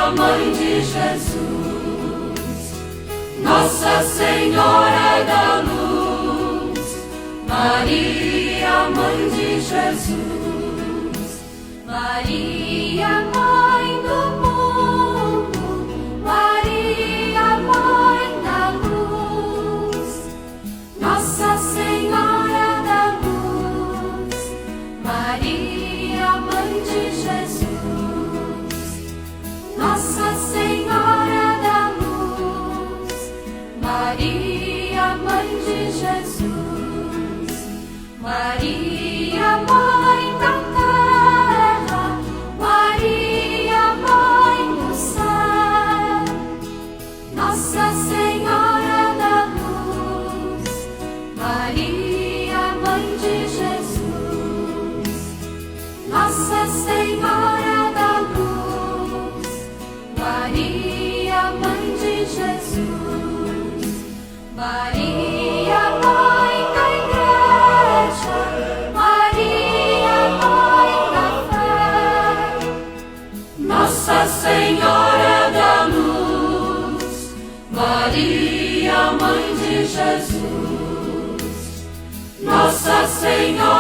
Maria, Mãe de Jesus, Nossa Senhora da Luz, Maria, Mãe de Jesus, Maria, Mãe do mundo, Maria, Mãe da Luz, Nossa Senhora da Luz, Maria, Mãe de Jesus, Nossa Senhora da Luz, Maria, Mãe de Jesus, Maria, Mãe da terra, Maria, Mãe do céu, Nossa Senhora da Luz, Maria, Mãe de Jesus, Nossa Senhora da Luz, Maria, Mãe de Jesus, Maria, Mãe da Igreja, Maria, Mãe da fé, Nossa Senhora da Luz, Maria, Mãe de Jesus, Nossa Senhora